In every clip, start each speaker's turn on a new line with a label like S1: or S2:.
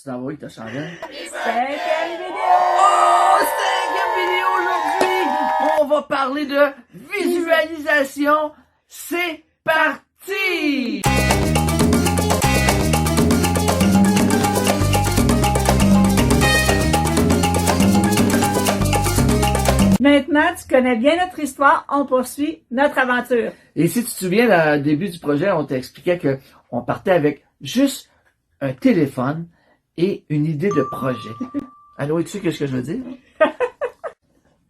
S1: Tu t'en vas où, t'as changé?
S2: 5e vidéo!
S1: Oh! 5e vidéo aujourd'hui! On va parler de visualisation. C'est parti!
S2: Maintenant, tu connais bien notre histoire, on poursuit notre aventure.
S1: Et si tu te souviens, au début du projet, on t'expliquait que on partait avec juste un téléphone et une idée de projet. Allô, tu sais ce que je veux dire?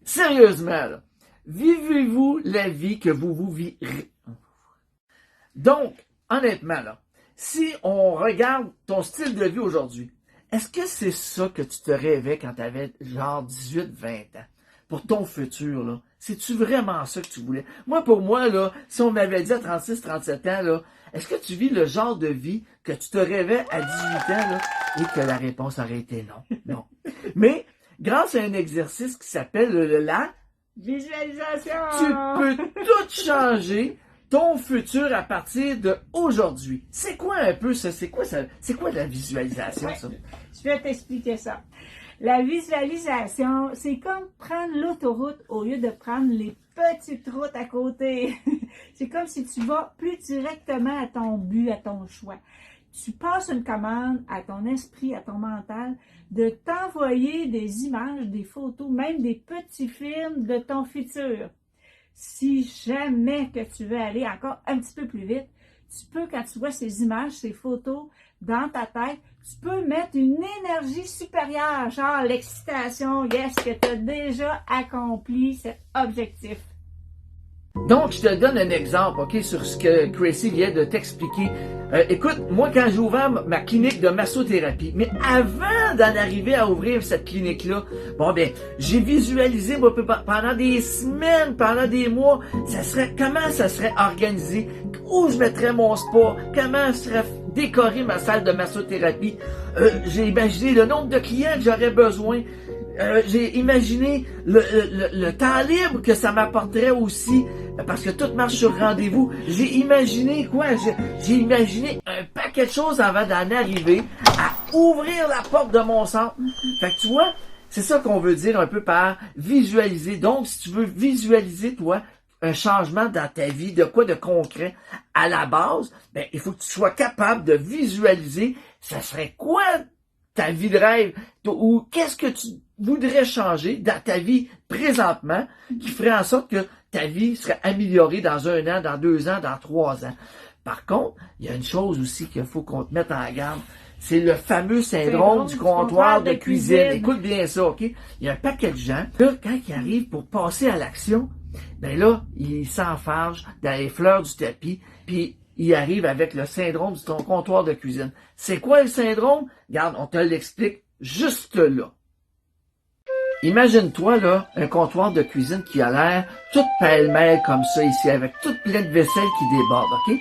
S1: Sérieusement, là, vivez-vous la vie que vous vivrez? Donc, honnêtement, là, si on regarde ton style de vie aujourd'hui, est-ce que c'est ça que tu te rêvais quand tu avais genre 18-20 ans? Pour ton futur, là. C'est-tu vraiment ça que tu voulais? Moi, pour moi, là, si on m'avait dit à 36-37 ans, là, est-ce que tu vis le genre de vie que tu te rêvais à 18 ans, là, et que la réponse aurait été non? Non. Mais, grâce à un exercice qui s'appelle la
S2: Visualisation!
S1: tu peux tout changer ton futur à partir d'aujourd'hui. C'est quoi un peu ça? C'est quoi ça? C'est quoi la visualisation, ça?
S2: Je vais t'expliquer ça. La visualisation, c'est comme prendre l'autoroute au lieu de prendre les petites routes à côté. C'est comme si tu vas plus directement à ton but, à ton choix. Tu passes une commande à ton esprit, à ton mental, de t'envoyer des images, des photos, même des petits films de ton futur. Si jamais que tu veux aller encore un petit peu plus vite, tu peux, quand tu vois ces images, ces photos dans ta tête, tu peux mettre une énergie supérieure, genre l'excitation, yes, que tu as déjà accompli cet objectif.
S1: Donc, je te donne un exemple, OK, sur ce que Tracy vient de t'expliquer. Écoute, moi, quand j'ai ouvert ma clinique de massothérapie, mais avant d'en arriver à ouvrir cette clinique-là, bon, ben, j'ai visualisé, moi, pendant des semaines, pendant des mois, comment ça serait organisé, où je mettrais mon spa, comment serait décorée ma salle de massothérapie. J'ai imaginé le nombre de clients que j'aurais besoin. J'ai imaginé le temps libre que ça m'apporterait aussi, parce que tout marche sur rendez-vous. J'ai imaginé quoi? J'ai imaginé un paquet de choses avant d'en arriver à ouvrir la porte de mon centre. Fait que tu vois, c'est ça qu'on veut dire un peu par visualiser. Donc, si tu veux visualiser, toi, un changement dans ta vie, de quoi de concret, à la base, ben, il faut que tu sois capable de visualiser, ça serait quoi ta vie de rêve, ou qu'est-ce que tu voudrais changer dans ta vie présentement qui ferait en sorte que ta vie serait améliorée dans 1 an, dans 2 ans, dans 3 ans. Par contre, il y a une chose aussi qu'il faut qu'on te mette en garde. C'est le fameux syndrome du comptoir de cuisine. Écoute bien ça, OK? Il y a un paquet de gens, là, quand ils arrivent pour passer à l'action, ben là, ils s'enfargent dans les fleurs du tapis, puis il arrive avec le syndrome du comptoir de cuisine. C'est quoi le syndrome? Regarde, on te l'explique juste là. Imagine-toi, là, un comptoir de cuisine qui a l'air tout pêle-mêle comme ça ici, avec toute plein de vaisselle qui déborde, OK?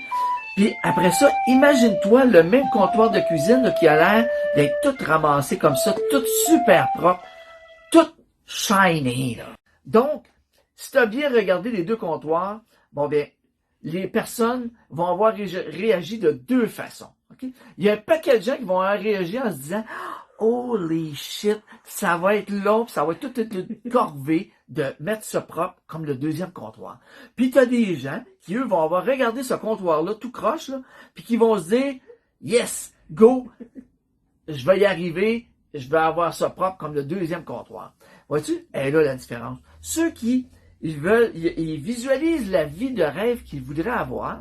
S1: Puis après ça, imagine-toi le même comptoir de cuisine là, qui a l'air d'être tout ramassé comme ça, tout super propre, tout shiny, là. Donc, si tu as bien regardé les deux comptoirs, bon bien, les personnes vont avoir réagi de 2 façons. Okay? Il y a un paquet de gens qui vont avoir réagi en se disant « Holy shit, ça va être long, ça va être toute une corvée de mettre ça propre comme le deuxième comptoir. » Puis tu as des gens qui, eux, vont avoir regardé ce comptoir-là, tout croche, là, puis qui vont se dire « Yes, go, je vais y arriver, je vais avoir ça propre comme le deuxième comptoir. » Vois-tu? Elle est là la différence. Ceux qui ils visualisent la vie de rêve qu'ils voudraient avoir,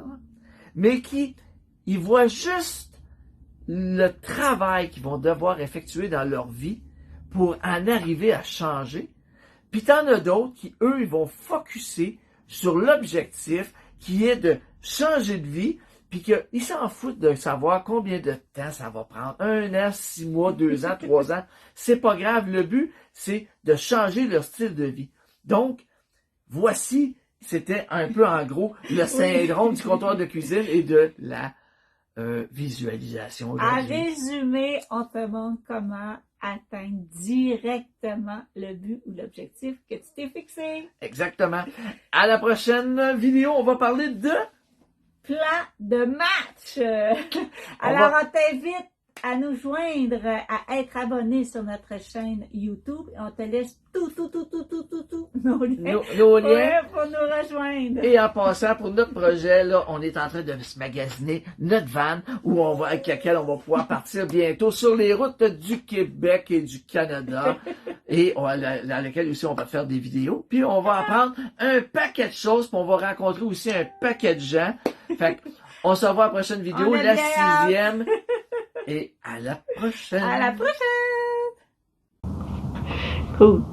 S1: mais ils voient juste le travail qu'ils vont devoir effectuer dans leur vie pour en arriver à changer. Puis t'en as d'autres qui, eux, ils vont focusser sur l'objectif qui est de changer de vie, puis qu'ils s'en foutent de savoir combien de temps ça va prendre. 1 an, 6 mois, 2 ans, 3 ans. C'est pas grave. Le but, c'est de changer leur style de vie. Donc, voici, c'était un peu en gros le syndrome du comptoir de cuisine et de la visualisation.
S2: À résumer, on te montre comment atteindre directement le but ou l'objectif que tu t'es fixé.
S1: Exactement. À la prochaine vidéo, on va parler de
S2: plan de match. Alors, on t'invite à nous joindre, à être abonné sur notre chaîne YouTube. On te laisse tout nos liens,
S1: Nos liens.
S2: pour nous rejoindre.
S1: Et en passant, pour notre projet, là, on est en train de se magasiner notre van avec laquelle on va pouvoir partir bientôt sur les routes du Québec et du Canada. Et dans laquelle aussi on va faire des vidéos. Puis on va apprendre un paquet de choses, puis on va rencontrer aussi un paquet de gens. Fait que, on se revoit à la prochaine vidéo, la 6e. Et à la prochaine.
S2: À la prochaine! Cool.